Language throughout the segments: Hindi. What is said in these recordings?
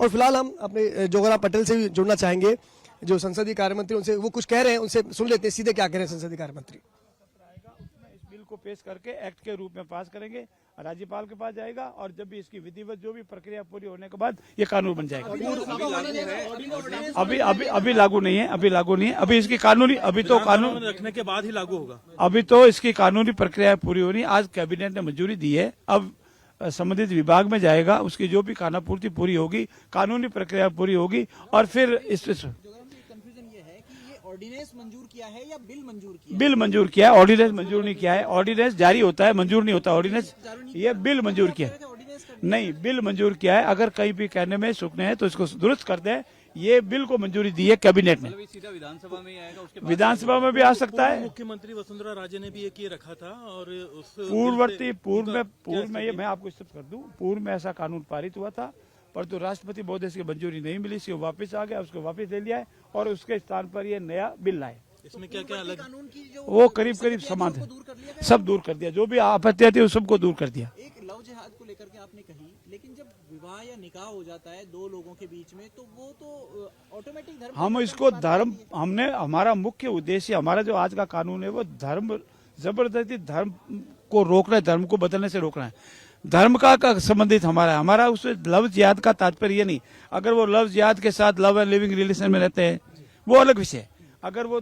और फिलहाल हम अपने जोगराम पटेल से भी जुड़ना चाहेंगे, जो संसदीय कार्य मंत्री, उनसे वो कुछ कह रहे हैं, उनसे सुन लेते हैं सीधे क्या कह रहे हैं संसदीय कार्य मंत्री। उसमें इस बिल को पेश करके एक्ट के रूप में पास करेंगे, राज्यपाल के पास जाएगा और जब भी इसकी विधिवत जो भी प्रक्रिया पूरी होने के बाद ये कानून बन जाएगा। अभी लागू नहीं है, अभी इसकी कानूनी, अभी तो कानून रखने के बाद ही लागू होगा। अभी तो इसकी कानूनी प्रक्रिया पूरी होनी। आज कैबिनेट ने मंजूरी दी है, अब संबंधित विभाग में जाएगा, उसकी जो भी खानापूर्ति पूरी होगी, कानूनी प्रक्रिया पूरी होगी और फिर इस कंफ्यूजन ये है कि ये ऑर्डिनेंस मंजूर किया है या बिल मंजूर किया है? बिल मंजूर किया है, ऑर्डिनेंस मंजूर नहीं किया है। ऑर्डिनेंस जारी होता है, मंजूर नहीं होता ऑर्डिनेंस। ये बिल मंजूर किया है, नहीं बिल मंजूर किया है। अगर कहीं भी कहने में सुखने हैं तो इसको दुरुस्त कर दें। ये बिल को मंजूरी दी है कैबिनेट ने, सीधा विधानसभा में ही आएगा, उसके विधानसभा में भी आ सकता है। मुख्यमंत्री वसुंधरा राजे ने भी ये रखा था और उस पूर्व में ये मैं आपको स्पष्ट कर दूं, पूर्व में ऐसा कानून पारित हुआ था, परंतु राष्ट्रपति महोदय से मंजूरी नहीं मिली, इसको वापस आ गया, उसको वापस ले लिया है और उसके स्थान पर ये नया बिल लाए। इसमें क्या क्या अलग? कानून की जो वो करीब समाधान सब दूर कर दिया, जो भी आपत्तियां थी उस सबको दूर कर दिया। एक लव जिहाद को लेकर के आपने कही, लेकिन जब विवाह या निकाह हो जाता है दो लोगों के बीच में तो वो तो ऑटोमेटिक धर्म, हम इसको धर्म, हमने हमारा मुख्य उद्देश्य, हमारा जो आज का कानून है वो धर्म, जबरदस्ती धर्म को रोकना है, धर्म को बदलने से रोकना है। धर्म का संबंधित हमारा उस लव जिहाद का तात्पर्य ये नहीं। अगर वो लव जिहाद के साथ लव एंड लिविंग रिलेशन में रहते हैं वो अलग विषय है, अगर वो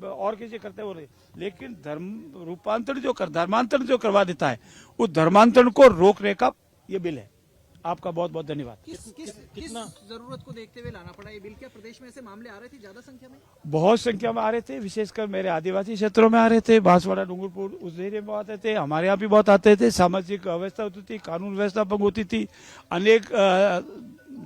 और किसी करते हैं वो, लेकिन धर्म रूपांतरण धर्मांतरण जो करवा देता है उस धर्मांतरण को रोकने का ये बिल है। आपका बहुत बहुत धन्यवाद। किस जरूरत को देखते हुए लाना पड़ा ये बिल? क्या प्रदेश में ऐसे मामले आ रहे थे ज्यादा संख्या में? बहुत संख्या में आ रहे थे, विशेषकर मेरे आदिवासी क्षेत्रों में आ रहे थे, बांसवाड़ा, डूंगरपुर, उस एरिया में आते थे, हमारे यहाँ भी बहुत आते थे। सामाजिक अव्यवस्था होती थी, कानून व्यवस्था भंग होती थी, अनेक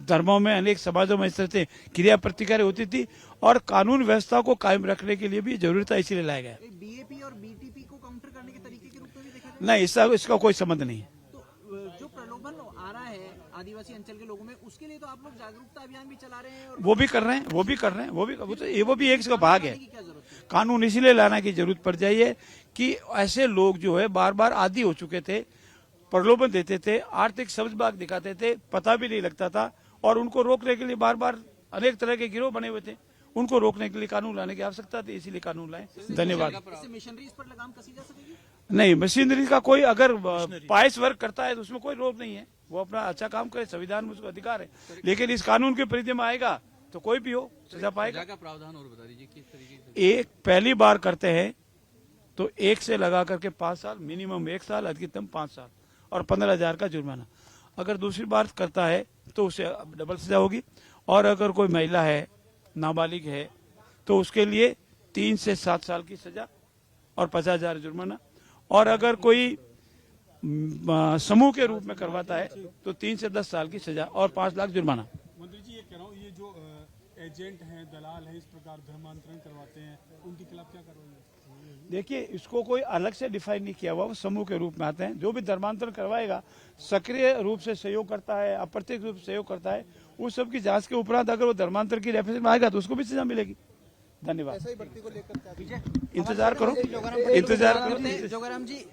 धर्मों में, अनेक समाजों में इस तरह से क्रिया प्रतिक्रिया होती थी और कानून व्यवस्था को कायम रखने के लिए भी जरूरत है, इसीलिए लाया गया। बीएपी और बीटीपी को काउंटर करने के तरीके के रूप में भी देखा जाए? नहीं, इसका कोई संबंध नहीं है। तो जो प्रलोभन आ रहा है आदिवासी अंचल के लोगों में, उसके लिए तो आप लोग जागरूकता अभियान भी चला रहे हैं और वो भी कर रहे हैं, वो भी एक भाग है। कानून इसीलिए लाने की जरूरत पड़ जाई है कि ऐसे लोग जो है बार बार आदी हो चुके थे, प्रलोभन देते थे, आर्थिक समझबाग दिखाते थे, पता भी नहीं लगता था और उनको रोकने के लिए बार बार अनेक तरह के गिरोह बने हुए थे। उनको रोकने के लिए कानून लाने की आवश्यकता थी, इसीलिए कानून लाए। धन्यवाद। इससे मिशनरीज पर लगाम कसी जा सकेगी? नहीं, मशीनरी का कोई अगर पाइस वर्क करता है तो उसमें कोई रोक नहीं है, वो अपना अच्छा काम करे, संविधान में उसको अधिकार है। लेकिन इस कानून के परिधि में आएगा तो कोई भी हो सजा पाएगा। का प्रावधान और बता दीजिए किस तरीके से? एक पहली बार करते हैं तो 1 से लगा करके 5 साल, मिनिमम 1 साल, अधिकतम 5 साल और 15,000 का जुर्माना। अगर दूसरी बार करता है तो उसे डबल सजा होगी और अगर कोई महिला है, नाबालिग है, तो उसके लिए 3 से 7 साल की सजा और 50,000 जुर्माना। और अगर कोई समूह के रूप में करवाता है तो 3 से 10 साल की सजा और 5 लाख जुर्माना। मंत्री जी, ये कह रहा हूँ, ये जो एजेंट हैं, दलाल हैं, इस प्रकार धर्मांतरण करवाते हैं, उनके खिलाफ क्या कार्रवाई है? देखिए, इसको कोई अलग से डिफाइन नहीं किया हुआ, वो समूह के रूप में आते हैं। जो भी धर्मांतरण करवाएगा, सक्रिय रूप से सहयोग करता है, अप्रत्यक्ष रूप से सहयोग करता है, उस सब की जांच के उपरांत अगर वो धर्मांतरण की रेफरेंस में आएगा तो उसको भी सजा मिलेगी। धन्यवाद। इंतजार करो। जोगराम जी